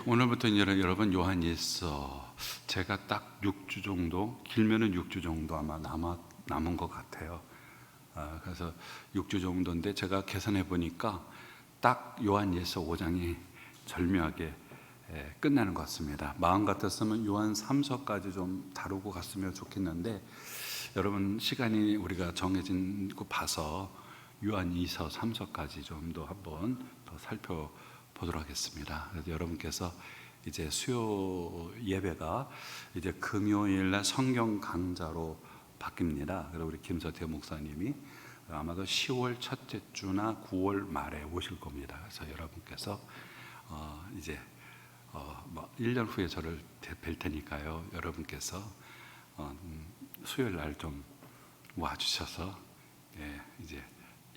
오늘부터 이제 여러분 요한일서 제가 딱 6주 정도, 길면은 6주 정도 아마 남은 것 같아요. 그래서 6주 정도인데 제가 계산해 보니까 딱 요한일서 5장이 절묘하게 끝나는 것 같습니다. 마음 같았으면 요한 3서까지 좀 다루고 갔으면 좋겠는데 여러분 시간이 우리가 정해진 거 봐서 요한 2서 3서까지 좀 더 한번 더 살펴보도록 하겠습니다. 그래서 여러분께서 이제 수요 예배가 이제 금요일 날 성경 강좌로 바뀝니다. 그래서 우리 김서태 목사님이 아마도 10월 첫째 주나 9월 말에 오실 겁니다. 그래서 여러분께서 이제 1년 후에 저를 뵐 테니까요. 여러분께서 수요일 날 좀 와주셔서 이제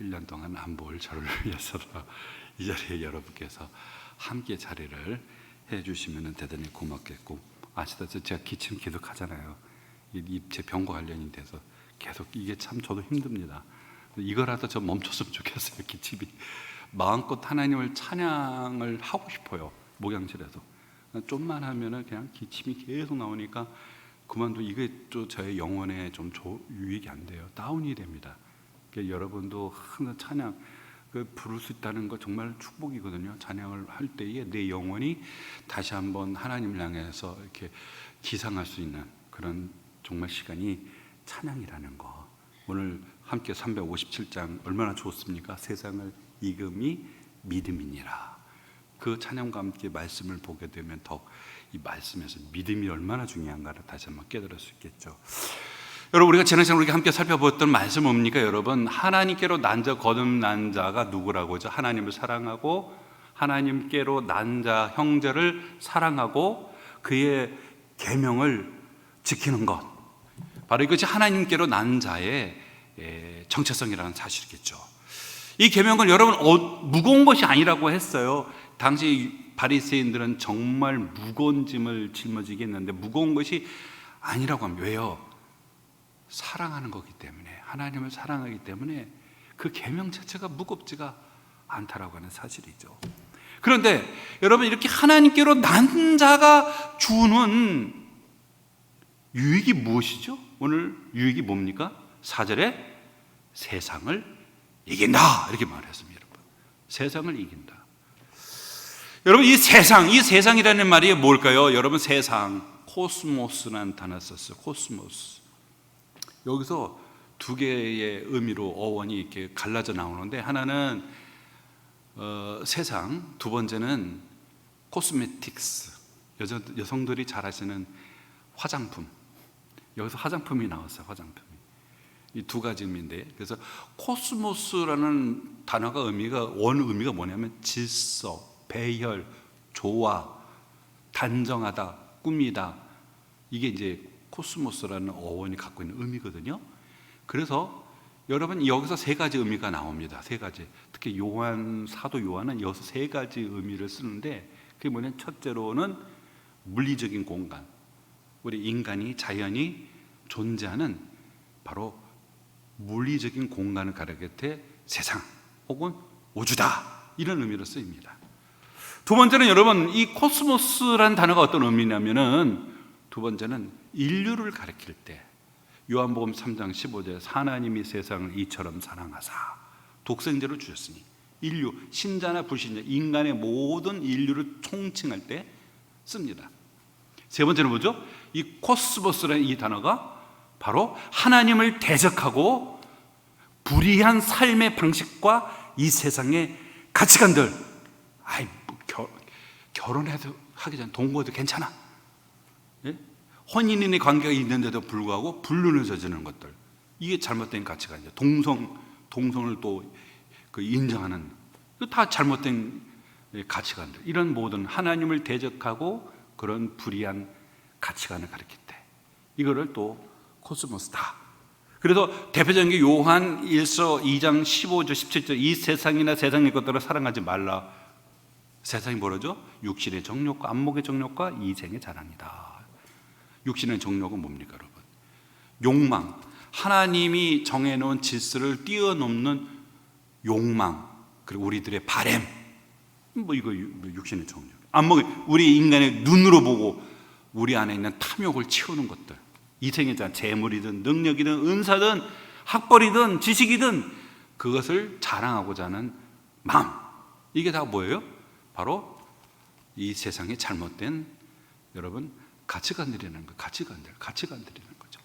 1년 동안 안 볼 저를 위해서 이 자리에 여러분께서 함께 자리를 해주시면 대단히 고맙겠고, 아시다시피 제가 기침 계속 하잖아요. 제 병과 관련이 돼서 계속 이게 참 저도 힘듭니다. 이거라도 좀 멈췄으면 좋겠어요. 기침이 마음껏 하나님을 찬양을 하고 싶어요. 목양실에서 좀만 하면은 그냥 기침이 계속 나오니까 그만도 이게 또 저의 영혼에 좀 유익이 안 돼요. 다운이 됩니다. 그러니까 여러분도 항상 찬양 부를 수 있다는 거 정말 축복이거든요. 찬양을 할 때에 내 영혼이 다시 한번 하나님을 향해서 이렇게 기상할 수 있는 그런 정말 시간이 찬양이라는 거. 오늘 함께 357장 얼마나 좋습니까? 세상을 이금이 믿음이니라. 그 찬양과 함께 말씀을 보게 되면 더 이 말씀에서 믿음이 얼마나 중요한가를 다시 한번 깨달을 수 있겠죠. 여러분, 우리가 지난 시간 우리가 함께 살펴보았던 말씀 뭡니까? 여러분, 하나님께로 거듭난 자가 누구라고죠? 하나님을 사랑하고 하나님께로 난 자 형제를 사랑하고 그의 계명을 지키는 것, 바로 이것이 하나님께로 난 자의 정체성이라는 사실이겠죠. 이 계명은 여러분 무거운 것이 아니라고 했어요. 당시 바리새인들은 정말 무거운 짐을 짊어지게 했는데 무거운 것이 아니라고 합니다. 왜요? 사랑하는 거기 때문에, 하나님을 사랑하기 때문에 그 계명 자체가 무겁지가 않다라고 하는 사실이죠. 그런데 여러분, 이렇게 하나님께로 난 자가 주는 유익이 무엇이죠? 오늘 유익이 뭡니까? 4절에 세상을 이긴다 이렇게 말했습니다. 여러분, 세상을 이긴다. 여러분, 이 세상이라는 말이 뭘까요? 여러분, 세상, 코스모스라는 단어 썼어요. 코스모스. 여기서 두 개의 의미로 어원이 이렇게 갈라져 나오는데, 하나는 세상, 두 번째는 코스메틱스, 여성들이 잘 아시는 화장품. 여기서 화장품이 나왔어요. 화장품이. 이 두 가지 의미인데, 그래서 코스모스라는 단어가 원 의미가 뭐냐면 질서, 배열, 조화, 단정하다, 꾸미다. 이게 이제 코스모스라는 어원이 갖고 있는 의미거든요. 그래서 여러분, 여기서 세 가지 의미가 나옵니다. 세 가지. 특히 사도 요한은 여기서 세 가지 의미를 쓰는데, 그게 뭐냐면 첫째로는 물리적인 공간, 우리 인간이 자연이 존재하는 바로 물리적인 공간을 가리킬 때 세상 혹은 우주다, 이런 의미로 쓰입니다. 두 번째는 여러분, 이 코스모스라는 단어가 어떤 의미냐면은, 두 번째는 인류를 가리킬 때 요한복음 3장 15절에 하나님이 세상을 이처럼 사랑하사 독생자를 주셨으니, 인류, 신자나 불신자, 인간의 모든 인류를 총칭할 때 씁니다. 세 번째는 뭐죠? 이 코스모스라는 이 단어가 바로 하나님을 대적하고 불의한 삶의 방식과 이 세상의 가치관들, 결혼해도 하기 전에 동거해도 괜찮아, 혼인인의 관계가 있는데도 불구하고 불륜을 저지르는 것들, 이게 잘못된 가치관이죠. 동성을 또 인정하는, 이거 다 잘못된 가치관들. 이런 모든 하나님을 대적하고 그런 불의한 가치관을 가리킬 때 이거를 또 코스모스다. 그래서 대표적인 게 요한 1서 2장 15절 17절, 이 세상이나 세상의 것들을 사랑하지 말라. 세상이 뭐라죠? 육신의 정욕과 안목의 정욕과 이생의 자랑이다. 육신의 정욕은 뭡니까, 여러분? 욕망, 하나님이 정해놓은 질서를 뛰어넘는 욕망, 그리고 우리들의 바램, 이거 육신의 정욕. 우리 인간의 눈으로 보고 우리 안에 있는 탐욕을 채우는 것들, 이생애자, 재물이든 능력이든 은사든 학벌이든 지식이든 그것을 자랑하고자 하는 마음, 이게 다 뭐예요? 바로 이 세상의 잘못된 여러분 가치관들이라는 거, 가치관들이라는 거죠.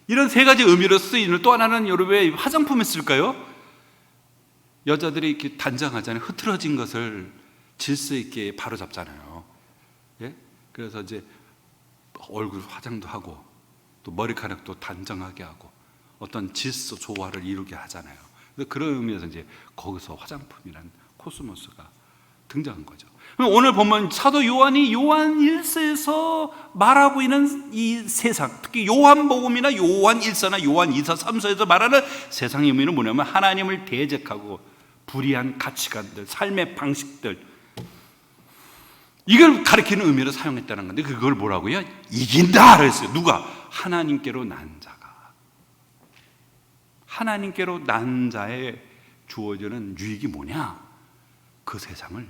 이런 세 가지 의미로 쓰이는 또 하나는 여러분의 화장품에 쓸까요? 여자들이 이렇게 단정하잖아요. 흐트러진 것을 질서 있게 바로잡잖아요. 예? 그래서 이제 얼굴 화장도 하고 또 머리카락도 단정하게 하고 어떤 질서 조화를 이루게 하잖아요. 그런 의미에서 이제 거기서 화장품이란 코스모스가 등장한 거죠. 오늘 보면 사도 요한이 요한 1서에서 말하고 있는 이 세상, 특히 요한복음이나 요한 1서나 요한 2서, 3서에서 말하는 세상의 의미는 뭐냐면 하나님을 대적하고 불의한 가치관들, 삶의 방식들, 이걸 가리키는 의미로 사용했다는 건데 그걸 뭐라고요? 이긴다 그랬어요. 누가? 하나님께로 난 자가. 하나님께로 난 자에 주어지는 유익이 뭐냐? 그 세상을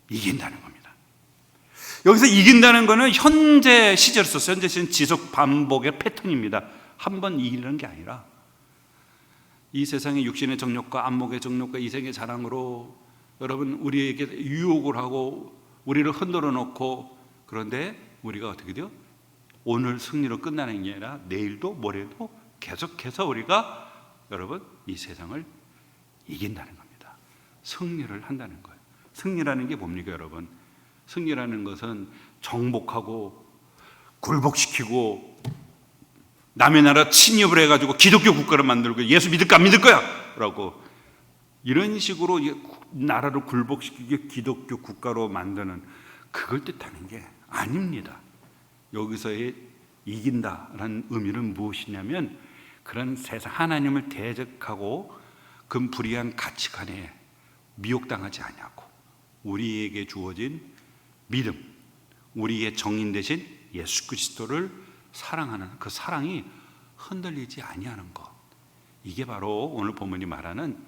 이긴다는 겁니다. 여기서 이긴다는 것은 현재 시제로 썼어요. 현재 시제는 지속 반복의 패턴입니다. 한 번 이기는 게 아니라 이 세상의 육신의 정욕과 안목의 정욕과 이생의 자랑으로 여러분 우리에게 유혹을 하고 우리를 흔들어 놓고, 그런데 우리가 어떻게 돼요? 오늘 승리로 끝나는 게 아니라 내일도 모레도 계속해서 우리가 여러분 이 세상을 이긴다는 겁니다. 승리를 한다는 거예요. 승리라는 게 뭡니까 여러분? 승리라는 것은 정복하고 굴복시키고 남의 나라 침입을 해가지고 기독교 국가를 만들고 예수 믿을까 안 믿을 거야 라고 이런 식으로 나라를 굴복시키게 기독교 국가로 만드는 그걸 뜻하는 게 아닙니다. 여기서의 이긴다라는 의미는 무엇이냐면 그런 세상 하나님을 대적하고 그 불의한 가치관에 미혹당하지 아니하고 우리에게 주어진 믿음, 우리의 정인 되신 예수 그리스도를 사랑하는 그 사랑이 흔들리지 아니하는 것, 이게 바로 오늘 본문이 말하는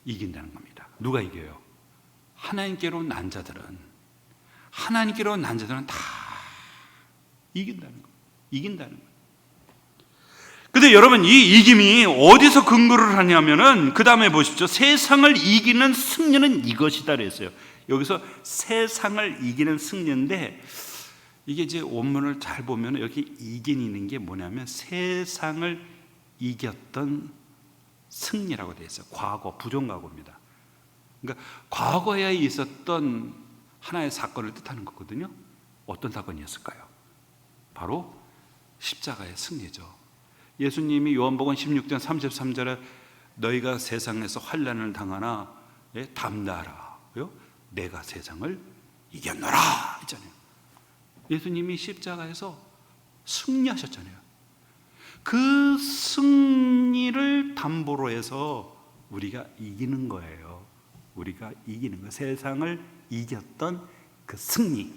이긴다는 겁니다. 누가 이겨요? 하나님께로 난 자들은 다 이긴다는 거예요. 이긴다는 거예요. 근데 여러분 이 이김이 어디서 근거를 하냐면은 그 다음에 보십시오. 세상을 이기는 승리는 이것이다 그랬어요. 여기서 세상을 이기는 승리인데 이게 이제 원문을 잘 보면 여기 이기는 게 뭐냐면 세상을 이겼던 승리라고 되어 있어요. 과거, 부정과거입니다. 그러니까 과거에 있었던 하나의 사건을 뜻하는 거거든요. 어떤 사건이었을까요? 바로 십자가의 승리죠. 예수님이 요한복음 16장 33절에 너희가 세상에서 환난을 당하나 담대하라요. 내가 세상을 이겼노라 했잖아요. 예수님이 십자가에서 승리하셨잖아요. 그 승리를 담보로 해서 우리가 이기는 거예요. 우리가 이기는 거. 세상을 이겼던 그 승리.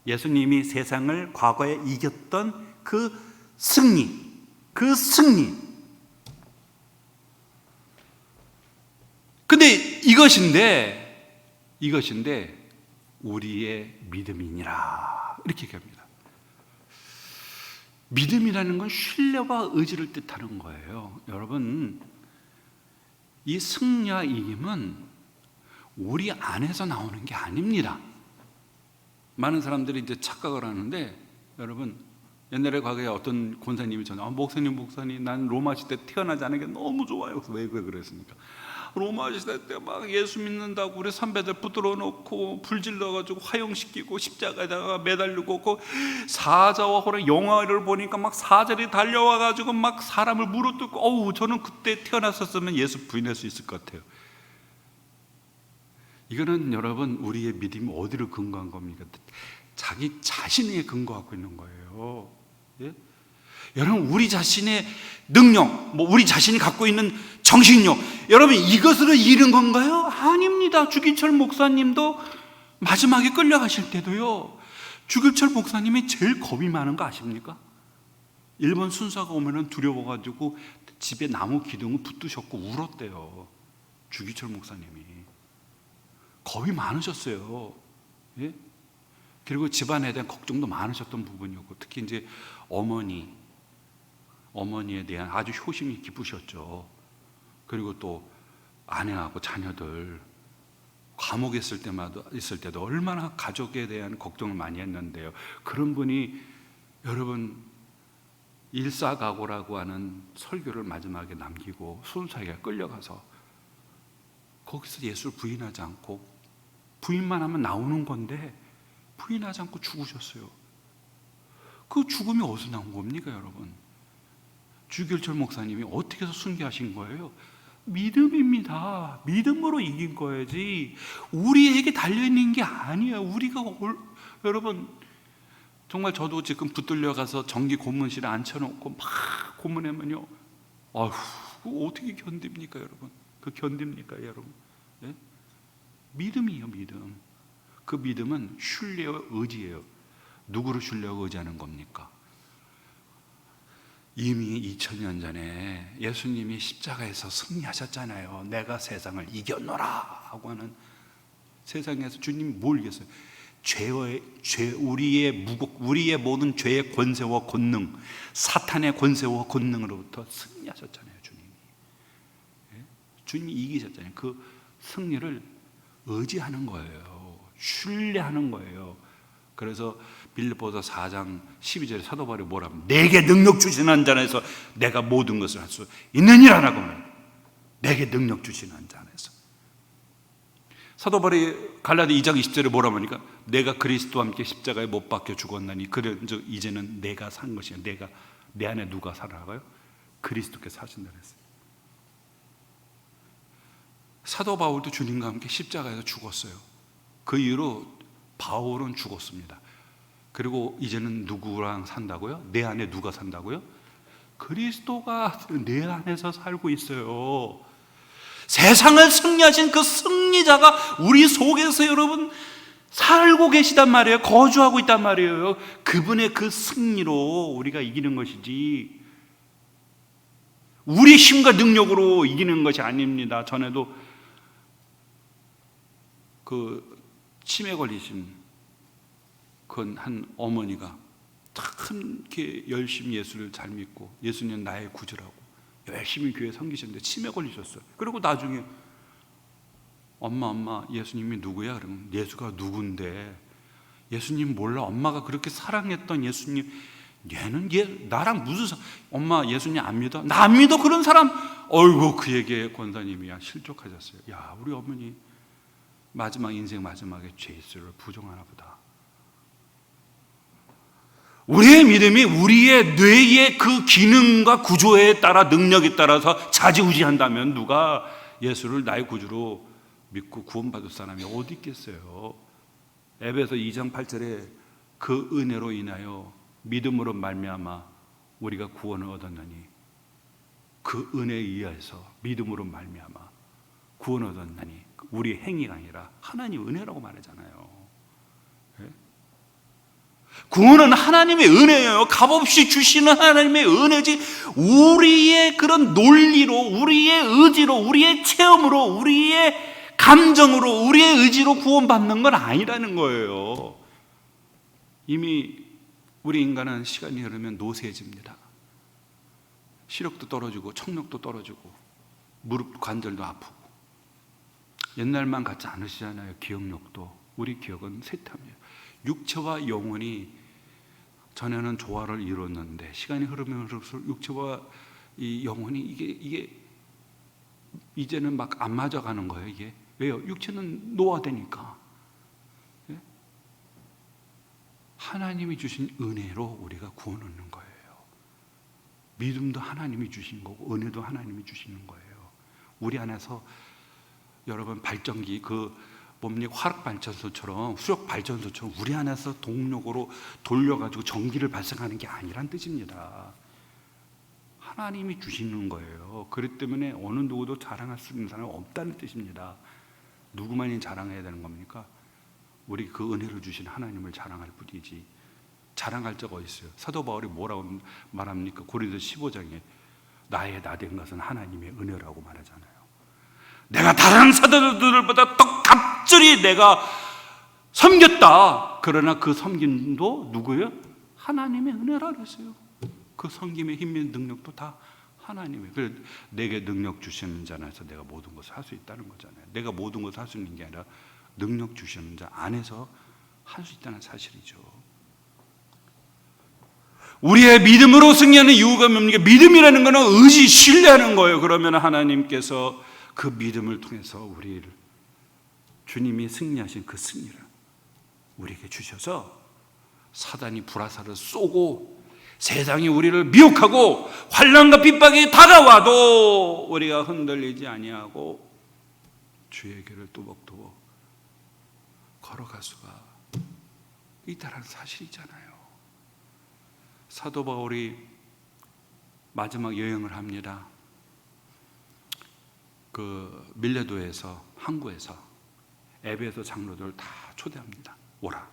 예수님이 세상을 과거에 이겼던 그 승리. 그 승리. 근데 이것인데 우리의 믿음이니라 이렇게 얘기합니다. 믿음이라는 건 신뢰와 의지를 뜻하는 거예요. 여러분 이 승리와 이김은 우리 안에서 나오는 게 아닙니다. 많은 사람들이 이제 착각을 하는데 여러분 옛날에 과거에 어떤 권사님이 전화 목사님 난 로마 시대 태어나지 않은 게 너무 좋아요. 왜 그랬습니까? 로마 시대 때 막 예수 믿는다고 우리 선배들 붙들어 놓고 불질러가지고 화형시키고 십자가에다가 매달리고 그 사자와 호랑 영화를 보니까 막 사자들이 달려와가지고 막 사람을 물어뜯고 저는 그때 태어났었으면 예수 부인할 수 있을 것 같아요. 이거는 여러분 우리의 믿음이 어디를 근거한 겁니까? 자기 자신에 근거하고 있는 거예요. 예? 여러분 우리 자신의 능력, 우리 자신이 갖고 있는 정신력, 여러분 이것으로 이른 건가요? 아닙니다. 주기철 목사님도 마지막에 끌려가실 때도요, 주기철 목사님이 제일 겁이 많은 거 아십니까? 일본 순사가 오면은 두려워가지고 집에 나무 기둥을 붙드셨고 울었대요. 주기철 목사님이 겁이 많으셨어요. 예? 그리고 집안에 대한 걱정도 많으셨던 부분이었고, 특히 이제 어머니에 대한 아주 효심이 깊으셨죠. 그리고 또 아내하고 자녀들 감옥에 있을 때도 얼마나 가족에 대한 걱정을 많이 했는데요. 그런 분이 여러분 일사각오라고 하는 설교를 마지막에 남기고 순사에게 끌려가서 거기서 예수를 부인하지 않고, 부인만 하면 나오는 건데 부인하지 않고 죽으셨어요. 그 죽음이 어디서 나온 겁니까 여러분? 주길철 목사님이 어떻게 해서 순교하신 거예요? 믿음입니다. 믿음으로 이긴 거야지 우리에게 달려있는 게 아니에요. 여러분 정말 저도 지금 붙들려 가서 전기 고문실에 앉혀놓고 막 고문하면요, 아휴, 그거 어떻게 견딥니까 여러분? 그 견딥니까 여러분? 예? 믿음이에요, 믿음. 그 믿음은 신뢰와 의지예요. 누구를 신뢰하고 의지하는 겁니까? 이미 2000년 전에 예수님이 십자가에서 승리하셨잖아요. 내가 세상을 이겼노라 하고 하는, 세상에서 주님이 뭘 이겼어요? 우리의 모든 죄의 권세와 권능, 사탄의 권세와 권능으로부터 승리하셨잖아요. 주님이. 예? 주님이 이기셨잖아요. 그 승리를 의지하는 거예요. 신뢰하는 거예요. 그래서 빌립보서 4장 12절에 사도 바울이 뭐라 하면, 내게 능력 주시는 자 안에서 내가 모든 것을 할 수 있느니라라고 말해요. 내게 능력 주시는 자 안에서. 사도 바울이 갈라디 2장 20절에 뭐라 하니까, 내가 그리스도와 함께 십자가에 못 박혀 죽었나니 그런즉 이제는 내가 산 것이야. 내 안에 누가 살아가요? 그리스도께서 사신다 그랬어요. 사도 바울도 주님과 함께 십자가에서 죽었어요. 그 이후로 바울은 죽었습니다. 그리고 이제는 누구랑 산다고요? 내 안에 누가 산다고요? 그리스도가 내 안에서 살고 있어요. 세상을 승리하신 그 승리자가 우리 속에서 여러분 살고 계시단 말이에요. 거주하고 있단 말이에요. 그분의 그 승리로 우리가 이기는 것이지 우리 힘과 능력으로 이기는 것이 아닙니다. 전에도 그 치매 걸리신 한 어머니가 참 이렇게 열심히 예수를 잘 믿고 예수님 나의 구주라고 열심히 교회 섬기셨는데 치매 걸리셨어요. 그리고 나중에 엄마 예수님이 누구야? 그러면 예수가 누군데? 예수님 몰라? 엄마가 그렇게 사랑했던 예수님, 얘는 나랑 무슨 엄마 예수님 안 믿어? 나 안 믿어 그런 사람. 어이구, 그에게 권사님이야 실족하셨어요. 야, 우리 어머니 인생 마지막에 죄수를 부정하나 보다. 우리의 믿음이 우리의 뇌의 그 기능과 구조에 따라, 능력에 따라서 좌지우지한다면 누가 예수를 나의 구주로 믿고 구원받을 사람이 어디 있겠어요? 에베소 2장 8절에 그 은혜로 인하여 믿음으로 말미암아 우리가 구원을 얻었나니, 그 은혜에 의해서 믿음으로 말미암아 구원을 얻었나니, 우리 행위가 아니라 하나님 은혜라고 말하잖아요. 구원은 하나님의 은혜예요. 값없이 주시는 하나님의 은혜지, 우리의 그런 논리로, 우리의 의지로, 우리의 체험으로, 우리의 감정으로, 우리의 의지로 구원받는 건 아니라는 거예요. 이미 우리 인간은 시간이 흐르면 노쇠해집니다. 시력도 떨어지고 청력도 떨어지고 무릎 관절도 아프고, 옛날만 같지 않으시잖아요. 기억력도. 우리 기억은 쇠퇴합니다. 육체와 영혼이 전에는 조화를 이뤘는데 시간이 흐르면 흐를수록 육체와 이 영혼이 이게 이제는 막 안 맞아가는 거예요. 이게 왜요? 육체는 노화되니까. 예? 하나님이 주신 은혜로 우리가 구원 얻는 거예요. 믿음도 하나님이 주신 거고 은혜도 하나님이 주시는 거예요. 우리 안에서 여러분 발전기 화력 발전소처럼, 수력 발전소처럼 우리 안에서 동력으로 돌려가지고 전기를 발생하는 게 아니란 뜻입니다. 하나님이 주시는 거예요. 그렇기 때문에 어느 누구도 자랑할 수 있는 사람은 없다는 뜻입니다. 누구만이 자랑해야 되는 겁니까? 우리 그 은혜를 주신 하나님을 자랑할 뿐이지 자랑할 자가 어디 있어요? 사도 바울이 뭐라고 말합니까? 고린도서 15장에 나의 나 된 것은 하나님의 은혜라고 말하잖아요. 내가 다른 사도들보다 더 갑절히 내가 섬겼다. 그러나 그 섬김도 누구예요? 하나님의 은혜라 그랬어요. 그 섬김의 힘의 능력도 다 하나님의. 그래서 내게 능력 주시는 자 안에서 내가 모든 것을 할 수 있다는 거잖아요. 내가 모든 것을 할 수 있는 게 아니라 능력 주시는 자 안에서 할 수 있다는 사실이죠. 우리의 믿음으로 승리하는 이유가 뭡니까? 믿음이라는 것은 의지, 신뢰하는 거예요. 그러면 하나님께서 그 믿음을 통해서 우리를, 주님이 승리하신 그 승리를 우리에게 주셔서 사단이 불화살을 쏘고 세상이 우리를 미혹하고 환난과 핍박이 다가와도 우리가 흔들리지 아니하고 주의 길을 또박또박 걸어갈 수가 있다는 사실이잖아요. 사도 바울이 마지막 여행을 합니다. 그 밀레도에서, 항구에서 에베소 장로들 다 초대합니다. 오라.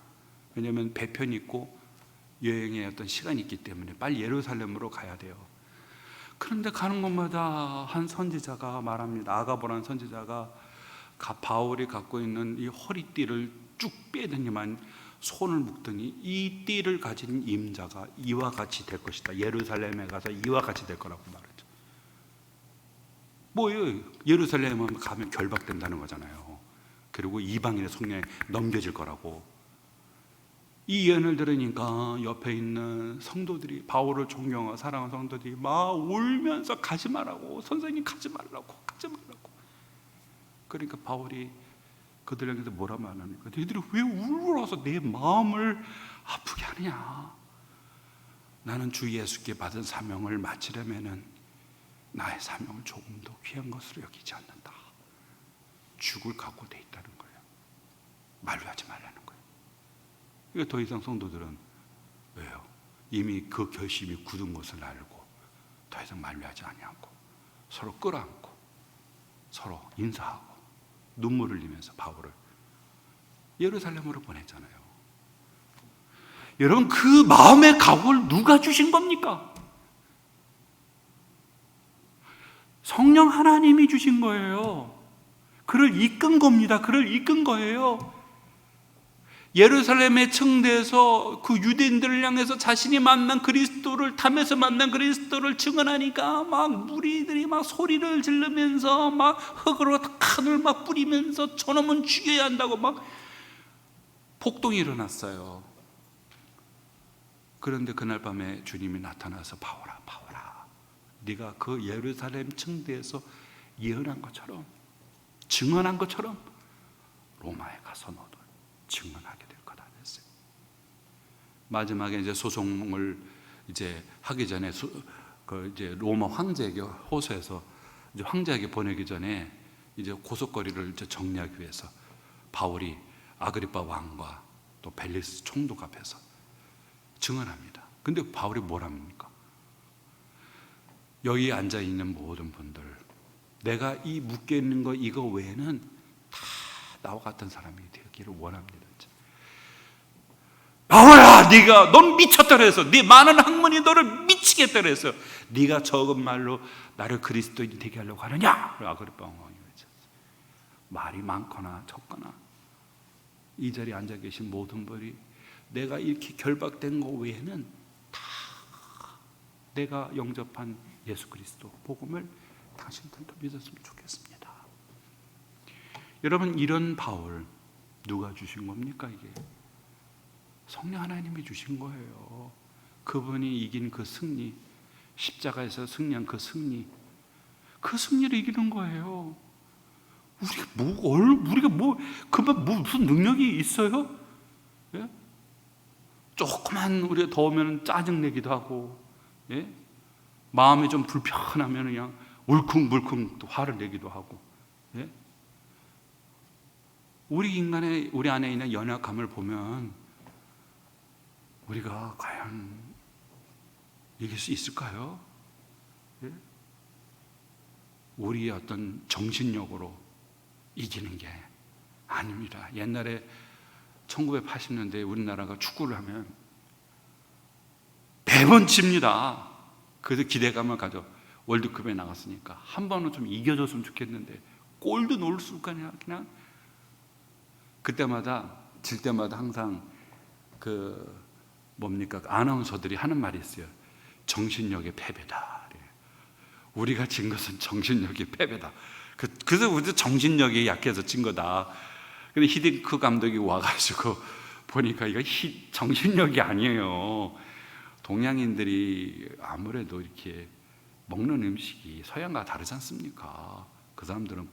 왜냐하면 배편이 있고 여행의 어떤 시간이 있기 때문에 빨리 예루살렘으로 가야 돼요. 그런데 가는 곳마다 한 선지자가 말합니다. 아가보라는 선지자가 바울이 갖고 있는 이 허리띠를 쭉 빼더니만 손을 묶더니 이 띠를 가진 임자가 이와 같이 될 것이다. 예루살렘에 가서 이와 같이 될 거라고 말했죠. 뭐예요? 예루살렘에 가면 결박된다는 거잖아요. 그리고 이방인의 속량에 넘겨질 거라고. 이 예언을 들으니까 옆에 있는 성도들이, 바울을 존경하고 사랑하는 성도들이 막 울면서 가지 말라고, 선생님 가지 말라고, 가지 말라고. 그러니까 바울이 그들에게 뭐라 말하니까, 너희들이 왜 울어서 내 마음을 아프게 하느냐. 나는 주 예수께 받은 사명을 마치려면은 나의 사명을 조금 더 귀한 것으로 여기지 않는다. 죽을 각오 돼 있다는 거예요. 만류하지 말라는 거예요. 그러니까 더 이상 성도들은 왜요? 이미 그 결심이 굳은 것을 알고 더 이상 만류하지 아니하고 서로 끌어안고 서로 인사하고 눈물을 흘리면서 바울을 예루살렘으로 보냈잖아요. 여러분, 그 마음의 각오를 누가 주신 겁니까? 성령 하나님이 주신 거예요. 그를 이끈 겁니다. 그를 이끈 거예요. 예루살렘의 청대에서 그 유대인들을 향해서 자신이 만난 그리스도를, 담에서 만난 그리스도를 증언하니까 막 무리들이 막 소리를 지르면서 막 흙으로 칸을 막 뿌리면서 저놈은 죽여야 한다고 막 폭동이 일어났어요. 그런데 그날 밤에 주님이 나타나서 바울아, 바울아, 네가 그 예루살렘 청대에서 예언한 것처럼, 증언한 것처럼 로마에 가서 너도 증언하게 될 거다 했어요. 마지막에 이제 소송을 이제 하기 전에 그 이제 로마 황제에게 호소해서 이제 황제에게 보내기 전에 이제 고속거리를 이제 정리하기 위해서 바울이 아그리파 왕과 또 벨리스 총독 앞에서 증언합니다. 근데 바울이 뭐랍니까? 여기 앉아 있는 모든 분들, 내가 이 묶여 있는 거 이거 외에는 다 나와 같은 사람이 되기를 원합니다. 바울아, 네가 넌 미쳤다 그래서, 네 많은 학문이 너를 미치겠다 그래서 네가 적은 말로 나를 그리스도인이 되게 하려고 하느냐? 아그리파 왕이 외쳤어요. 말이 많거나 적거나 이 자리에 앉아 계신 모든 분이 내가 이렇게 결박된 거 외에는 다 내가 영접한 예수 그리스도 복음을 당신들도 믿었으면 좋겠습니다. 여러분, 이런 바울 누가 주신 겁니까? 이게 성령 하나님이 주신 거예요. 그분이 이긴 그 승리, 십자가에서 승리한 그 승리, 그 승리를 이기는 거예요. 우리가 그만 무슨 능력이 있어요? 예? 조그만 우리가 더우면 짜증 내기도 하고, 예? 마음이 좀 불편하면 그냥 울쿵불쿵 또 화를 내기도 하고, 예? 우리 안에 있는 연약함을 보면 우리가 과연 이길 수 있을까요? 예? 우리의 어떤 정신력으로 이기는 게 아닙니다. 옛날에 1980년대에 우리나라가 축구를 하면 매번 집니다. 그래서 기대감을 가져 월드컵에 나갔으니까 한 번은 좀 이겨줬으면 좋겠는데 골도 넣을 수가 그냥 그때마다 질 때마다 항상 그 뭡니까 아나운서들이 하는 말이 있어요. 정신력의 패배다. 우리가 진 것은 정신력의 패배다. 그래서 우리 정신력이 약해서 진 거다. 근데 히딩크 감독이 와가지고 보니까 이거 정신력이 아니에요. 동양인들이 아무래도 이렇게 먹는 음식이 서양과 다르지 않습니까? 그 사람들은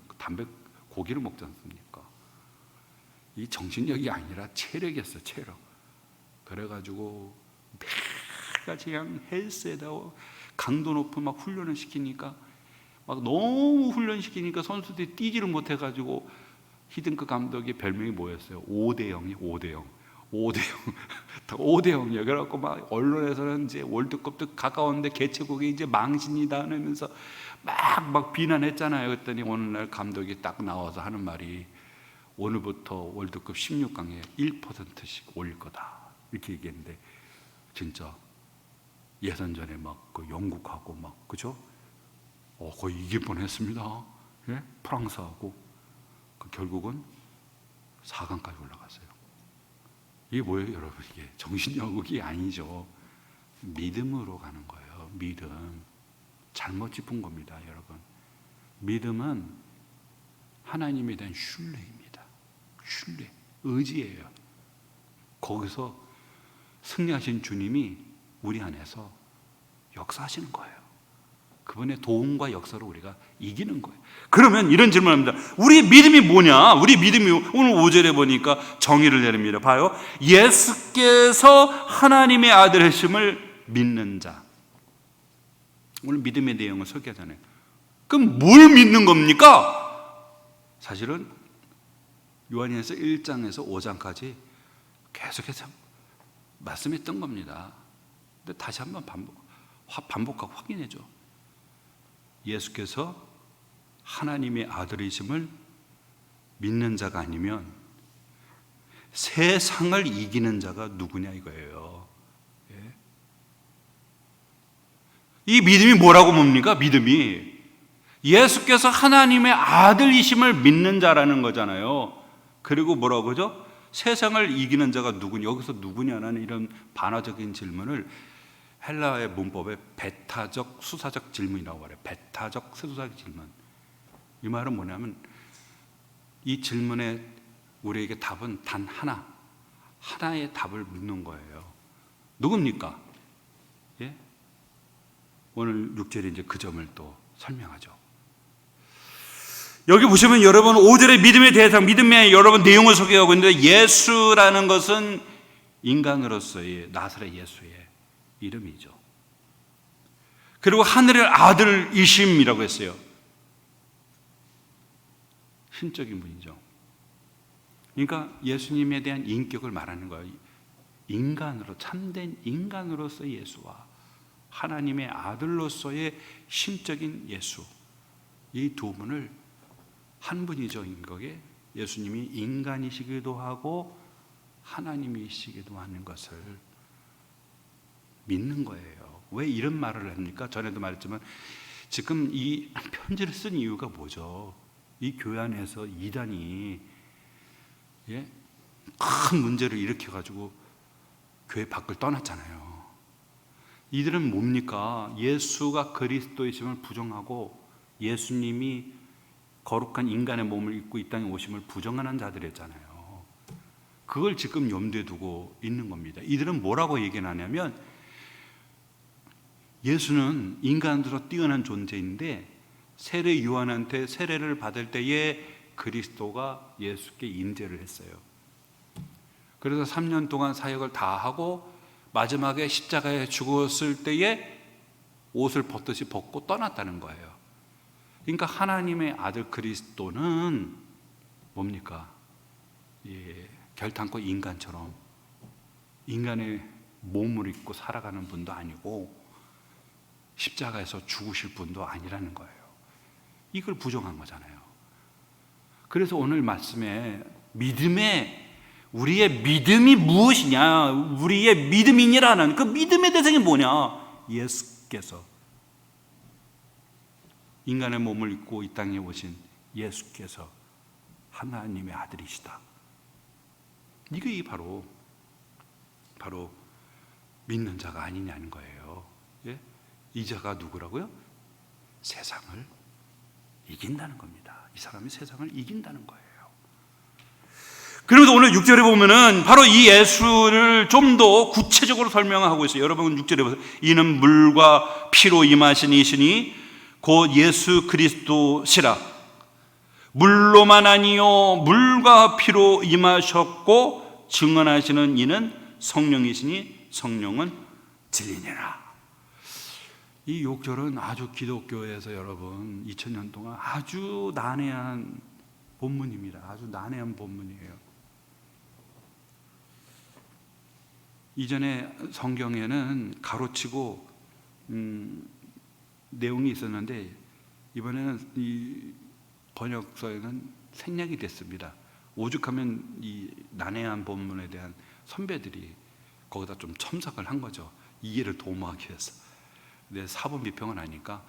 고기를 먹지 않습니까? 이 정신력이 아니라 체력이었어요. 체력. 그래가지고 매일같이 그냥 헬스에다 강도 높은 막 훈련을 시키니까 막 너무 훈련시키니까 선수들이 뛰지를 못해가지고 히딩크 감독의 별명이 뭐였어요? 5대0이 5대0 5대0이요. 그래갖고 막 언론에서는 이제 월드컵도 가까웠는데 개최국이 이제 망신이다 하면서 막 비난했잖아요. 그랬더니 어느 날 감독이 딱 나와서 하는 말이 오늘부터 월드컵 16강에 1%씩 올릴 거다 이렇게 얘기했는데 진짜 예선전에 막 그 영국하고 막 그죠? 거의 이길 뻔했습니다. 예? 프랑스하고 결국은 4강까지 올라갔어요. 이게 뭐예요, 여러분? 이게 정신력이 아니죠. 믿음으로 가는 거예요. 믿음. 잘못 짚은 겁니다, 여러분. 믿음은 하나님에 대한 신뢰입니다. 신뢰, 의지예요. 거기서 승리하신 주님이 우리 안에서 역사하시는 거예요. 그분의 도움과 역사로 우리가 이기는 거예요. 그러면 이런 질문을 합니다. 우리 믿음이 뭐냐? 우리 믿음이 오늘 5절에 보니까 정의를 내립니다. 봐요. 예수께서 하나님의 아들이심을 믿는 자. 오늘 믿음의 내용을 설계하잖아요. 그럼 뭘 믿는 겁니까? 사실은 요한일서 1장에서 5장까지 계속해서 말씀했던 겁니다. 근데 다시 한번 반복하고 확인해줘. 예수께서 하나님의 아들이심을 믿는 자가 아니면 세상을 이기는 자가 누구냐 이거예요. 예? 이 믿음이 뭐라고 뭡니까? 믿음이 예수께서 하나님의 아들이심을 믿는 자라는 거잖아요. 그리고 뭐라고 그러죠? 세상을 이기는 자가 누구냐? 여기서 누구냐라는 이런 반화적인 질문을 헬라의 문법에 배타적 수사적 질문이라고 말해요. 배타적 수사적 질문. 이 말은 뭐냐면 이 질문에 우리에게 답은 단 하나의 답을 묻는 거예요. 누굽니까? 예? 오늘 6절에 이제 그 점을 또 설명하죠. 여기 보시면 여러분 5절의 믿음의 대상, 믿음의 여러분 내용을 소개하고 있는데 예수라는 것은 인간으로서의 나사렛 예수의 이름이죠. 그리고 하늘의 아들이심이라고 했어요. 신적인 분이죠. 그러니까 예수님에 대한 인격을 말하는 거예요. 인간으로, 참된 인간으로서의 예수와 하나님의 아들로서의 심적인 예수, 이 두 분을 한 분이죠. 인격에 예수님이 인간이시기도 하고 하나님이시기도 하는 것을 믿는 거예요. 왜 이런 말을 합니까? 전에도 말했지만 지금 이 편지를 쓴 이유가 뭐죠? 이 교회 안에서 이단이 큰 문제를 일으켜가지고 교회 밖을 떠났잖아요. 이들은 뭡니까? 예수가 그리스도이심을 부정하고 예수님이 거룩한 인간의 몸을 입고 이 땅에 오심을 부정하는 자들이었잖아요. 그걸 지금 염두에 두고 있는 겁니다. 이들은 뭐라고 얘기하냐면 예수는 인간으로 뛰어난 존재인데 세례 요한한테 세례를 받을 때에 그리스도가 예수께 임재를 했어요. 그래서 3년 동안 사역을 다 하고 마지막에 십자가에 죽었을 때에 옷을 벗듯이 벗고 떠났다는 거예요. 그러니까 하나님의 아들 그리스도는 뭡니까? 결탄코 인간처럼 인간의 몸을 입고 살아가는 분도 아니고 십자가에서 죽으실 분도 아니라는 거예요. 이걸 부정한 거잖아요. 그래서 오늘 말씀에 우리의 믿음이 무엇이냐, 우리의 믿음이니라는 그 믿음의 대상이 뭐냐? 예수께서 인간의 몸을 입고 이 땅에 오신 예수께서 하나님의 아들이시다. 이게 바로 믿는 자가 아니냐는 거예요. 예? 이 자가 누구라고요? 세상을 이긴다는 겁니다. 이 사람이 세상을 이긴다는 거예요. 그러면서 오늘 6절에 보면은 바로 이 예수를 좀 더 구체적으로 설명하고 있어요. 여러분 6절에 보세요. 이는 물과 피로 임하신 이시니 곧 예수 그리스도시라. 물로만 아니요 물과 피로 임하셨고 증언하시는 이는 성령이시니 성령은 진리니라. 이 6절은 아주 기독교에서 여러분 2000년 동안 아주 난해한 본문입니다. 아주 난해한 본문이에요. 이전에 성경에는 가로치고 내용이 있었는데 이번에는 이 번역서에는 생략이 됐습니다. 오죽하면 이 난해한 본문에 대한 선배들이 거기다 좀 첨삭을 한 거죠. 이해를 도모하기 위해서. 근데 사본 비평을 하니까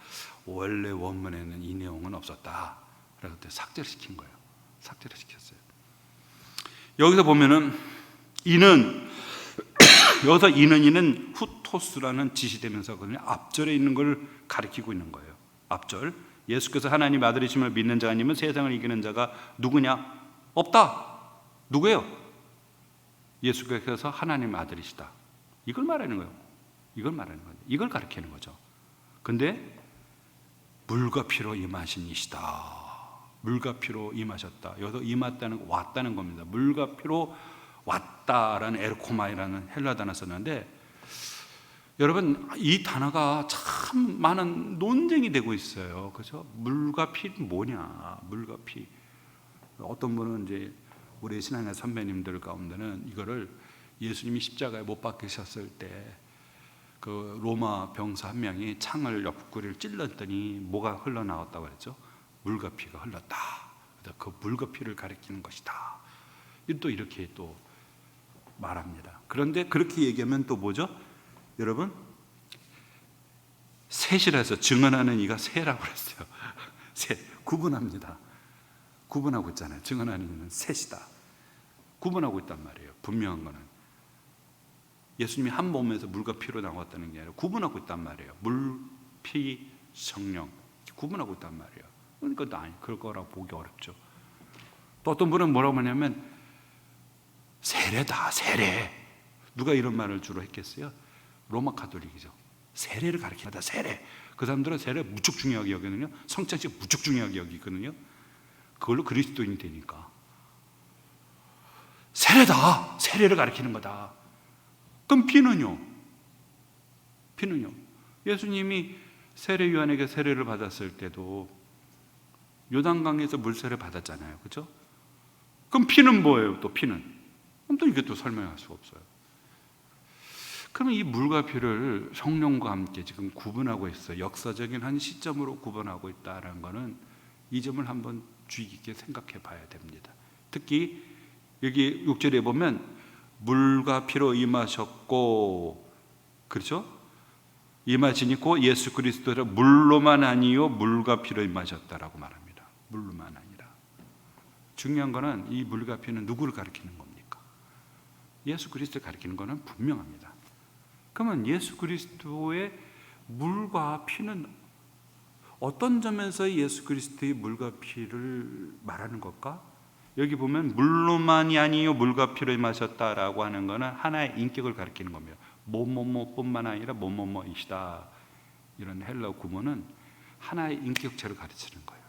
원래 원문에는 이 내용은 없었다. 그래서 삭제를 시킨 거예요. 삭제를 시켰어요. 여기서 보면은 이는 여기서 이는 후토스라는 지시대명사거든요. 앞절에 있는 걸 가리키고 있는 거예요. 앞절. 예수께서 하나님 아들이심을 믿는 자가 아니면 세상을 이기는 자가 누구냐? 없다. 누구예요? 예수께서 하나님 아들이시다. 이걸 말하는 거예요. 이걸 말하는 거예요. 이걸 가리키는 거죠. 근데 물과 피로 임하신 이시다. 물과 피로 임하셨다. 여기서 임했다는 왔다는 겁니다. 물과 피로 왔다라는 에르코마이라는 헬라 단어 썼는데 여러분 이 단어가 참 많은 논쟁이 되고 있어요. 그렇죠? 물과 피는 뭐냐? 물과 피. 어떤 분은 이제 우리 신앙의 선배님들 가운데는 이거를 예수님이 십자가에 못 박히셨을 때 그 로마 병사 한 명이 창을 옆구리를 찔렀더니 뭐가 흘러나왔다고 그랬죠? 물과 피가 흘렀다. 그 물과 피를 가리키는 것이다. 또 이렇게 또 말합니다. 그런데 그렇게 얘기하면 또 뭐죠? 여러분 셋이라서 증언하는 이가 셋이라고 그랬어요. 셋 구분합니다. 구분하고 있잖아요. 증언하는 이는 셋이다. 구분하고 있단 말이에요. 분명한 거는 예수님이 한 몸에서 물과 피로 나왔다는 게 아니라 구분하고 있단 말이에요. 물, 피, 성령 구분하고 있단 말이에요. 그러니까 아니 그럴 거라고 보기 어렵죠. 또 어떤 분은 뭐라고 하냐면 세례다 세례. 누가 이런 말을 주로 했겠어요? 로마 가톨릭이죠. 세례를 가리킨다. 세례. 그 사람들은 세례를 무척 중요하게 여기거든요. 성찬식 무척 중요하게 여기거든요. 그걸로 그리스도인이 되니까 세례다. 세례를 가리키는 거다. 그럼 피는요? 피는요? 예수님이 세례 요한에게 세례를 받았을 때도 요단강에서 물세례 받았잖아요. 그렇죠? 그럼 피는 뭐예요? 또 피는? 그럼 또 이게 또 설명할 수가 없어요. 그러면 이 물과 피를 성령과 함께 지금 구분하고 있어요. 역사적인 한 시점으로 구분하고 있다는 것은 이 점을 한번 주의 깊게 생각해 봐야 됩니다. 특히 여기 6절에 보면 물과 피로 임하셨고, 그렇죠? 임하시니 곧 예수 그리스도를 물로만 아니요 물과 피로 임하셨다라고 말합니다. 물로만 아니라. 중요한 거는 이 물과 피는 누구를 가리키는 겁니까? 예수 그리스도를 가리키는 거는 분명합니다. 그러면 예수 그리스도의 물과 피는 어떤 점에서 예수 그리스도의 물과 피를 말하는 걸까? 여기 보면 물로만이 아니요 물과 피로 임하셨다라고 하는 것은 하나의 인격을 가리키는 겁니다. 뭐뭐뭐뿐만 아니라 뭐뭐뭐이시다. 이런 헬라어 구문은 하나의 인격체를 가르치는 거예요.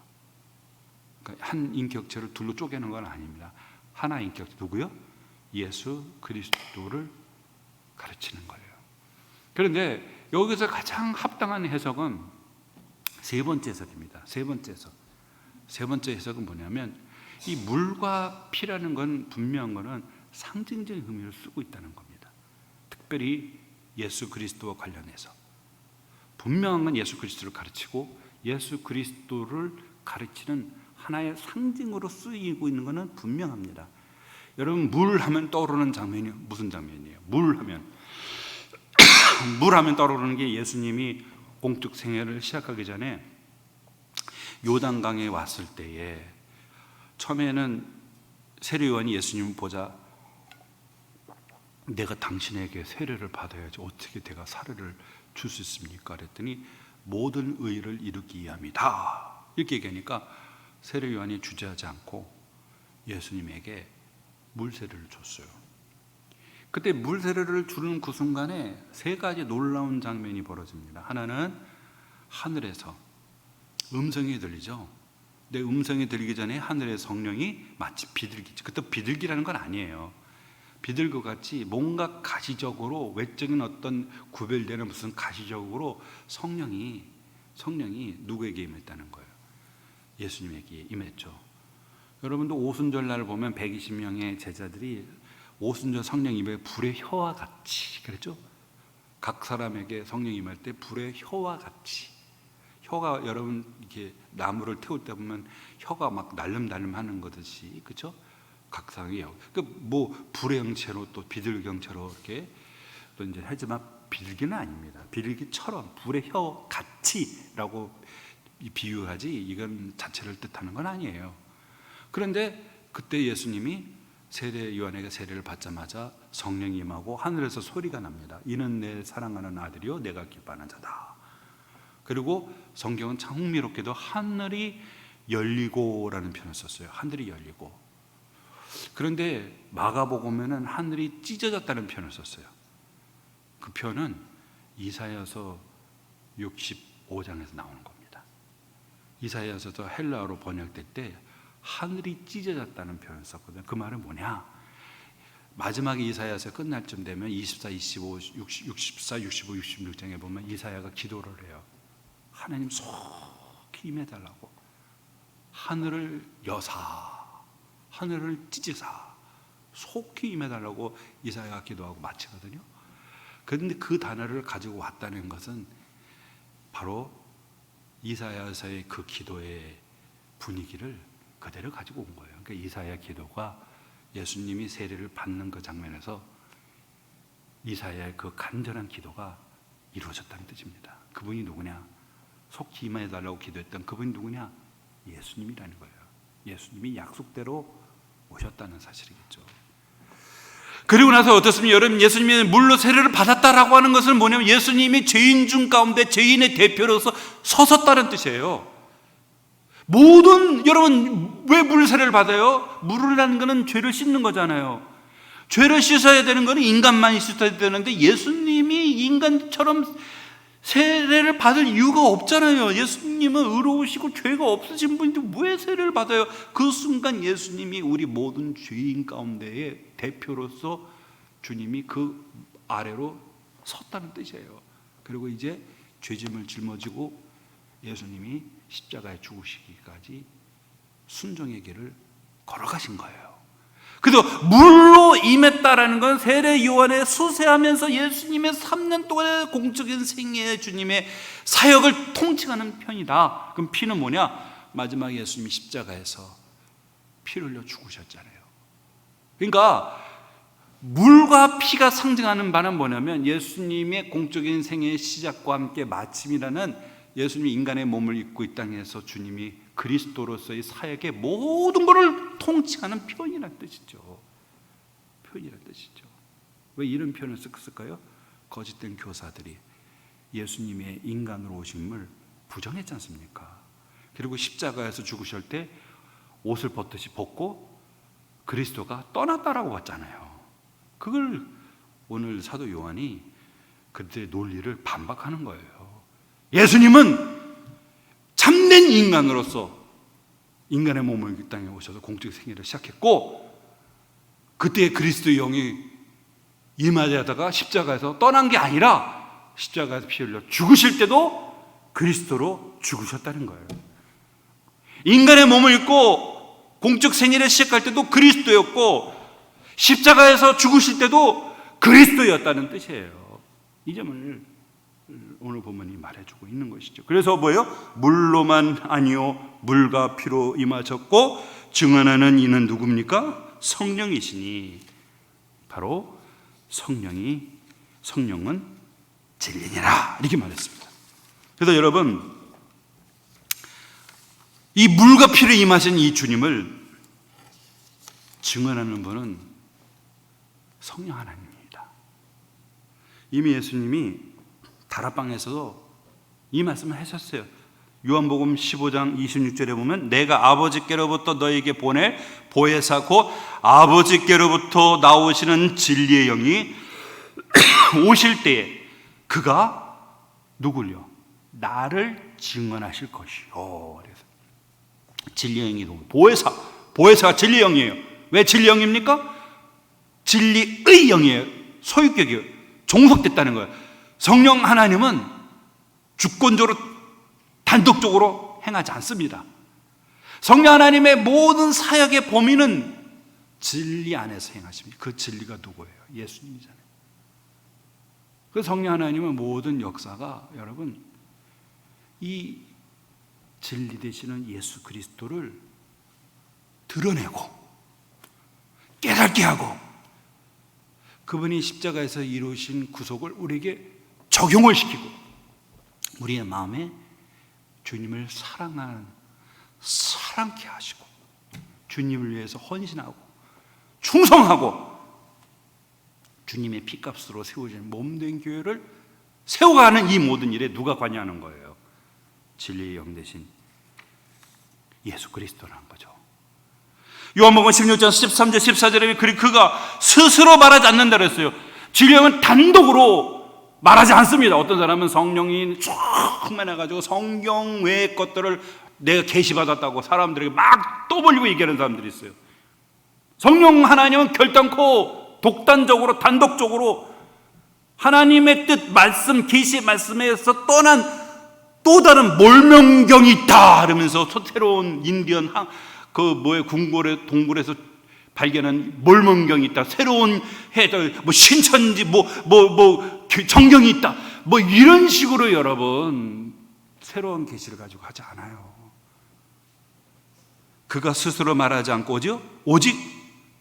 그러니까 한 인격체를 둘로 쪼개는 건 아닙니다. 하나의 인격체 누구요? 예수 그리스도를 가르치는 거예요. 그런데 여기서 가장 합당한 해석은 세 번째 해석입니다. 세 번째 해석은 뭐냐면 이 물과 피라는 건 분명한 거는 상징적인 의미를 쓰고 있다는 겁니다. 특별히 예수 그리스도와 관련해서 분명한 건 예수 그리스도를 가르치고 예수 그리스도를 가르치는 하나의 상징으로 쓰이고 있는 것은 분명합니다. 여러분 물 하면 떠오르는 장면이 무슨 장면이에요? 물 하면 떠오르는 게 예수님이 공적 생애를 시작하기 전에 요단강에 왔을 때에 처음에는 세례 요한이 예수님을 보자 내가 당신에게 세례를 받아야지 어떻게 내가 사례를 줄 수 있습니까? 그랬더니 모든 의를 이루기 위함이다 이렇게 얘기하니까 세례 요한이 주저하지 않고 예수님에게 물세례를 줬어요. 그때 물세례를 주는 그 순간에 세 가지 놀라운 장면이 벌어집니다. 하나는 하늘에서 음성이 들리죠. 근데 음성이 들리기 전에 하늘의 성령이 마치 비둘기, 그때 비둘기라는 건 아니에요. 비둘기 같이 뭔가 가시적으로 외적인 어떤 구별되는 무슨 가시적으로 성령이 누구에게 임했다는 거예요? 예수님에게 임했죠. 여러분도 오순절날 보면 120명의 제자들이 오순절 성령 임해 불의 혀와 같이 그랬죠? 각 사람에게 성령 임할 때 불의 혀와 같이, 혀가 여러분 이렇게 나무를 태울 때 보면 혀가 막 날름날름 하는 거듯이, 그렇죠? 각 사람이요. 뭐 불의 형체로 또 비둘기 형체로 이렇게 또 이제 하지만 비둘기는 아닙니다. 비둘기처럼 불의 혀 같이라고 비유하지 이건 자체를 뜻하는 건 아니에요. 그런데 그때 예수님이 세례 요한에게 세례를 받자마자 성령이 임하고 하늘에서 소리가 납니다. 이는 내 사랑하는 아들이요 내가 기뻐하는 자다. 그리고 성경은 참 흥미롭게도 하늘이 열리고라는 표현을 썼어요. 하늘이 열리고. 그런데 마가복음에는 하늘이 찢어졌다는 표현을 썼어요. 그 표현은 이사야서 65장에서 나오는 겁니다. 이사야서도 헬라어로 번역될 때 하늘이 찢어졌다는 표현을 썼거든요. 그 말은 뭐냐? 마지막에 이사야서 끝날 쯤 되면 24, 25, 64, 65, 66장에 보면 이사야가 기도를 해요. 하나님 속히 임해달라고. 하늘을 여사, 하늘을 찢으사, 속히 임해달라고 이사야가 기도하고 마치거든요. 그런데 그 단어를 가지고 왔다는 것은 바로 이사야서의 그 기도의 분위기를 그대로 가지고 온 거예요. 그러니까 이사야 기도가 예수님이 세례를 받는 그 장면에서 이사야의 그 간절한 기도가 이루어졌다는 뜻입니다. 그분이 누구냐? 속히 임해달라고 기도했던 그분이 누구냐? 예수님이라는 거예요. 예수님이 약속대로 오셨다는 사실이겠죠. 그리고 나서 어떻습니까? 여러분, 예수님이 물로 세례를 받았다라고 하는 것은 뭐냐면 예수님이 죄인 중 가운데 죄인의 대표로서 서섰다는 뜻이에요. 모든, 여러분, 왜 물 세례를 받아요? 물이라는 것은 죄를 씻는 거잖아요. 죄를 씻어야 되는 것은 인간만이 씻어야 되는데 예수님이 인간처럼 세례를 받을 이유가 없잖아요. 예수님은 의로우시고 죄가 없으신 분인데 왜 세례를 받아요? 그 순간 예수님이 우리 모든 죄인 가운데의 대표로서 주님이 그 아래로 섰다는 뜻이에요. 그리고 이제 죄짐을 짊어지고 예수님이 십자가에 죽으시기까지 순종의 길을 걸어가신 거예요. 그래서 물로 임했다라는 건 세례 요한의 수세하면서 예수님의 3년 동안의 공적인 생애의 주님의 사역을 통칭하는 편이다. 그럼 피는 뭐냐? 마지막에 예수님이 십자가에서 피를 흘려 죽으셨잖아요. 그러니까 물과 피가 상징하는 바는 뭐냐면 예수님의 공적인 생애의 시작과 함께 마침이라는 예수님이 인간의 몸을 입고 이 땅에서 주님이 그리스도로서의 사역의 모든 것을 통칭하는 표현이라는 뜻이죠. 표현이라는 뜻이죠. 왜 이런 표현을 썼을까요? 거짓된 교사들이 예수님의 인간으로 오심을 부정했지 않습니까? 그리고 십자가에서 죽으실 때 옷을 벗듯이 벗고 그리스도가 떠났다라고 했잖아요. 그걸 오늘 사도 요한이 그들의 논리를 반박하는 거예요. 예수님은 참된 인간으로서 인간의 몸을 이 땅에 오셔서 공적 생애를 시작했고 그때 그리스도의 영이 임하다가 십자가에서 떠난 게 아니라 십자가에서 피 흘려 죽으실 때도 그리스도로 죽으셨다는 거예요. 인간의 몸을 입고 공적 생애를 시작할 때도 그리스도였고 십자가에서 죽으실 때도 그리스도였다는 뜻이에요. 이 점을 오늘 본문이 말해주고 있는 것이죠. 그래서 뭐예요? 물로만 아니요 물과 피로 임하셨고 증언하는 이는 누굽니까? 성령이시니 바로 성령은 진리니라 이렇게 말했습니다. 그래서 여러분 이 물과 피로 임하신 이 주님을 증언하는 분은 성령 하나님입니다. 이미 예수님이 다락방에서도 이 말씀을 하셨어요. 요한복음 15장 26절에 보면 내가 아버지께로부터 너에게 보낼 보혜사 곧 아버지께로부터 나오시는 진리의 영이 오실 때에 그가 누굴요? 나를 증언하실 것이요. 그래서 진리의 영이 누구? 보혜사가 진리의 영이에요. 왜 진리의 영입니까? 진리의 영이에요. 소유격이에요. 종속됐다는 거예요. 성령 하나님은 주권적으로 단독적으로 행하지 않습니다. 성령 하나님의 모든 사역의 범위는 진리 안에서 행하십니다. 그 진리가 누구예요? 예수님이잖아요. 그 성령 하나님은 모든 역사가 여러분 이 진리 되시는 예수 그리스도를 드러내고 깨닫게 하고 그분이 십자가에서 이루신 구속을 우리에게 적용을 시키고 우리의 마음에 주님을 사랑케 하시고 주님을 위해서 헌신하고 충성하고 주님의 피값으로 세워진 몸된 교회를 세워가는 이 모든 일에 누가 관여하는 거예요? 진리의 영 대신 예수 그리스도라는 거죠. 요한복음 16장 13절 14절에 그가 스스로 말하지 않는다 그랬어요. 진리의 영은 단독으로 말하지 않습니다. 어떤 사람은 성령이 충만해가지고 성경 외의 것들을 내가 계시받았다고 사람들에게 막 떠벌리고 얘기하는 사람들이 있어요. 성령 하나님은 결단코 독단적으로 단독적으로 하나님의 뜻 말씀 계시 말씀에서 떠난 또 다른 몰명경이 있다 그러면서 새로운 인디언 동굴에서 발견한 몰명경이 있다. 새로운 신천지 정경이 있다. 이런 식으로 여러분 새로운 계시를 가지고 하지 않아요. 그가 스스로 말하지 않고 오직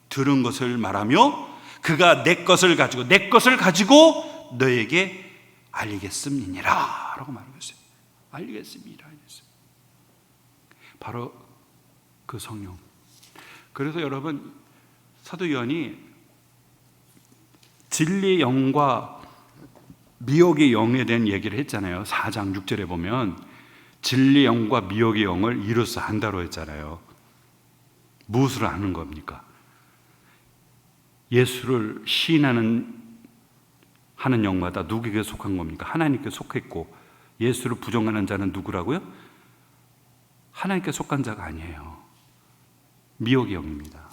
들은 것을 말하며 그가 내 것을 가지고 너에게 알리겠음이니라 라고 말하고 있어요. 알리겠습니다. 바로 그 성령. 그래서 여러분 사도 요한이 진리의 영과 미혹의 영에 대한 얘기를 했잖아요. 4장 6절에 보면 진리의 영과 미혹의 영을 이로써 한다로 했잖아요. 무엇으로 하는 겁니까? 예수를 시인하는 영마다 누구에게 속한 겁니까? 하나님께 속했고 예수를 부정하는 자는 누구라고요? 하나님께 속한 자가 아니에요. 미혹의 영입니다.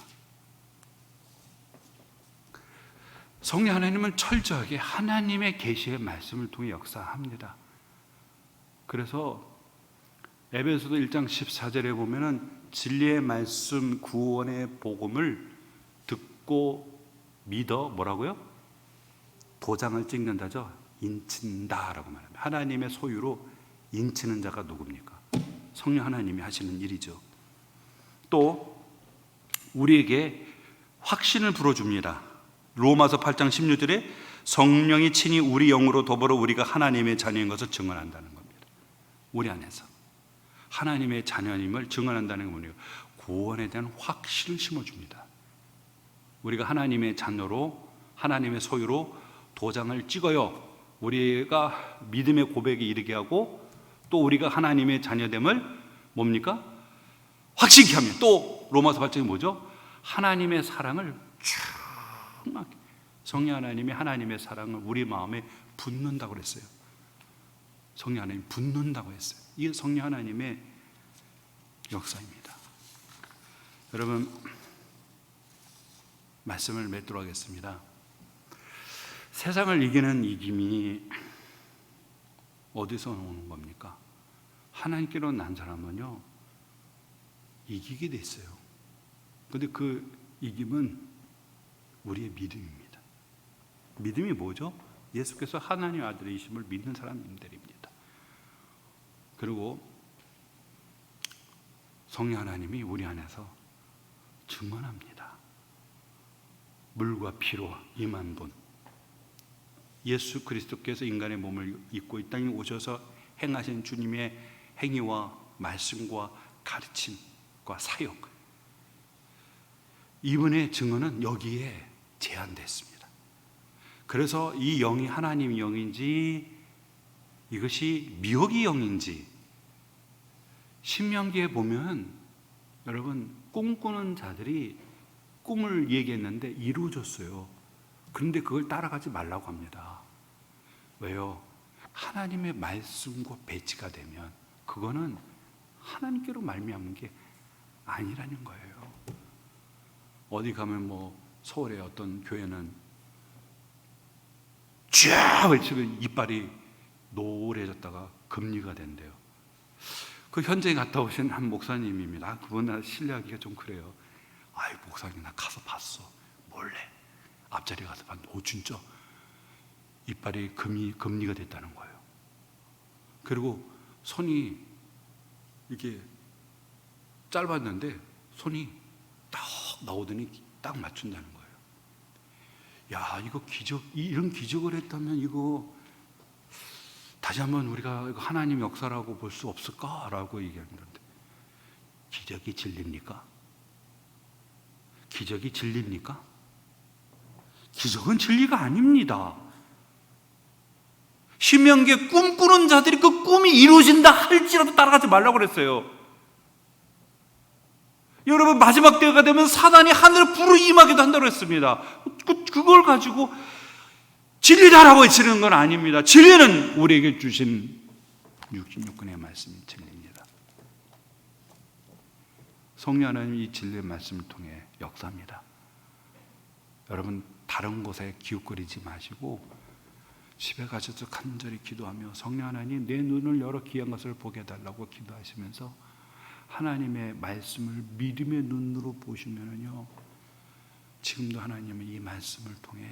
성령 하나님은 철저하게 하나님의 계시의 말씀을 통해 역사합니다. 그래서 에베소서 1장 14절에 보면은 진리의 말씀 구원의 복음을 듣고 믿어 뭐라고요? 도장을 찍는다죠. 인친다라고 말합니다. 하나님의 소유로 인치는 자가 누굽니까? 성령 하나님이 하시는 일이죠. 또 우리에게 확신을 불어줍니다. 로마서 8장 16절에 성령이 친히 우리 영으로 더불어 우리가 하나님의 자녀인 것을 증언한다는 겁니다. 우리 안에서 하나님의 자녀임을 증언한다는 게 뭐예요? 구원에 대한 확신을 심어줍니다. 우리가 하나님의 자녀로 하나님의 소유로 도장을 찍어요. 우리가 믿음의 고백에 이르게 하고 또 우리가 하나님의 자녀됨을 뭡니까? 확신케 하면 또 로마서 8장이 뭐죠? 하나님의 사랑을 충만하게 성령 하나님이 하나님의 사랑을 우리 마음에 붓는다고 그랬어요. 성령 하나님이 붓는다고 했어요. 이게 성령 하나님의 역사입니다. 여러분 말씀을 맺도록 하겠습니다. 세상을 이기는 이김이 어디서 오는 겁니까? 하나님께로 난 사람은요 이기게 돼 있어요. 그런데 그 이김은 우리의 믿음입니다. 믿음이 뭐죠? 예수께서 하나님의 아들이심을 믿는 사람들입니다. 그리고 성령 하나님이 우리 안에서 증언합니다. 물과 피로 임한 분 예수 그리스도께서 인간의 몸을 입고 이 땅에 오셔서 행하신 주님의 행위와 말씀과 가르침과 사역, 이분의 증언은 여기에 제한됐습니다. 그래서 이 영이 하나님 영인지 이것이 미혹의 영인지, 신명기에 보면 여러분 꿈꾸는 자들이 꿈을 얘기했는데 이루어졌어요. 그런데 그걸 따라가지 말라고 합니다. 왜요? 하나님의 말씀과 배치가 되면 그거는 하나님께로 말미암은 게 아니라는 거예요. 어디 가면 서울의 어떤 교회는 쫙 외치면 이빨이 노래졌다가 금리가 된대요. 그 현장에 갔다 오신 한 목사님입니다. 그분 신뢰하기가 좀 그래요. 아이, 목사님 나 가서 봤어. 몰래 앞자리에 가서 봤는데 진짜 이빨이 금리가 됐다는 거예요. 그리고 손이 이게 짧았는데 손이 딱 나오더니 딱 맞춘다는 거예요. 야, 이거 이런 기적을 했다면 이거 다시 한번 우리가 이거 하나님 역사라고 볼 수 없을까라고 얘기하는 건데, 기적이 진리입니까? 기적이 진리입니까? 기적은 진리가 아닙니다. 신명기에 꿈꾸는 자들이 그 꿈이 이루어진다 할지라도 따라가지 말라고 그랬어요. 여러분, 마지막 때가 되면 사단이 하늘을 불을 임하기도 한다고 했습니다. 그걸 가지고 진리다라고 외치는 건 아닙니다. 진리는 우리에게 주신 66권의 말씀이 진리입니다. 성령 하나님이 이 진리의 말씀을 통해 역사합니다. 여러분, 다른 곳에 기웃거리지 마시고 집에 가셔서 간절히 기도하며 성령 하나님 내 눈을 열어 귀한 것을 보게 해달라고 기도하시면서 하나님의 말씀을 믿음의 눈으로 보시면요, 지금도 하나님은 이 말씀을 통해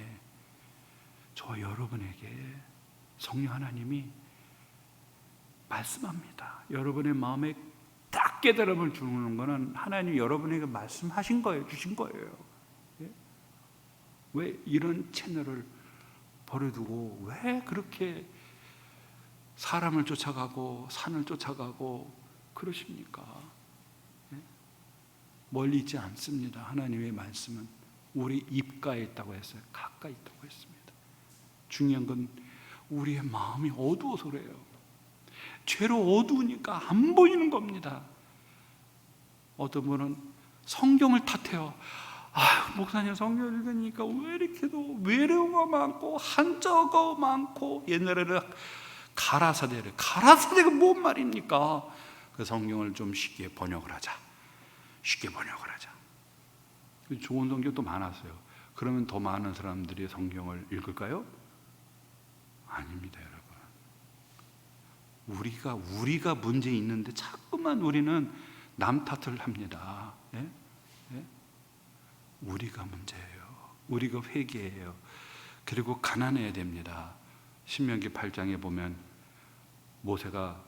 저 여러분에게 성령 하나님이 말씀합니다. 여러분의 마음에 딱 깨달음을 주는 것은 하나님이 여러분에게 말씀하신 거예요. 주신 거예요. 왜 이런 채널을 버려두고 왜 그렇게 사람을 쫓아가고 산을 쫓아가고 그러십니까? 멀리 있지 않습니다. 하나님의 말씀은 우리 입가에 있다고 했어요. 가까이 있다고 했습니다. 중요한 건 우리의 마음이 어두워서 그래요. 죄로 어두우니까 안 보이는 겁니다. 어떤 분은 성경을 탓해요. 목사님 성경 읽으니까 왜 이렇게도 외래어가 많고 한자어가 많고, 옛날에는 가라사대가 뭔 말입니까? 그 성경을 좀 쉽게 번역을 하자. 좋은 성경도 많았어요. 그러면 더 많은 사람들이 성경을 읽을까요? 아닙니다, 여러분. 우리가 문제 있는데 자꾸만 우리는 남 탓을 합니다. 우리가 문제예요. 우리가 회개해요. 그리고 가난해야 됩니다. 신명기 8장에 보면 모세가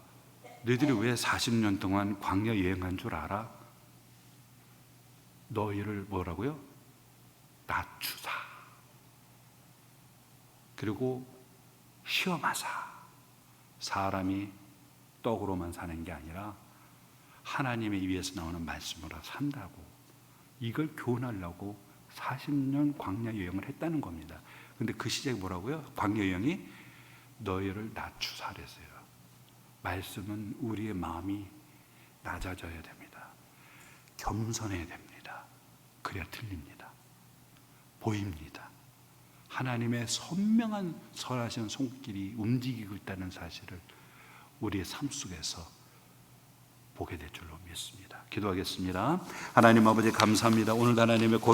너희들이 왜 40년 동안 광야 여행한 줄 알아? 너희를 뭐라고요? 낮추사. 그리고 시험하사. 사람이 떡으로만 사는 게 아니라 하나님의 입에서 나오는 말씀으로 산다고, 이걸 교훈하려고 40년 광야 여행을 했다는 겁니다. 근데 그 시작이 뭐라고요? 광야 여행이 너희를 낮추사 그랬어요. 말씀은 우리의 마음이 낮아져야 됩니다. 겸손해야 됩니다. 그래야 들립니다. 보입니다. 하나님의 선명한 선하신 손길이 움직이고 있다는 사실을 우리의 삶 속에서 보게 될 줄로 믿습니다. 기도하겠습니다. 하나님 아버지 감사합니다. 오늘 하나님의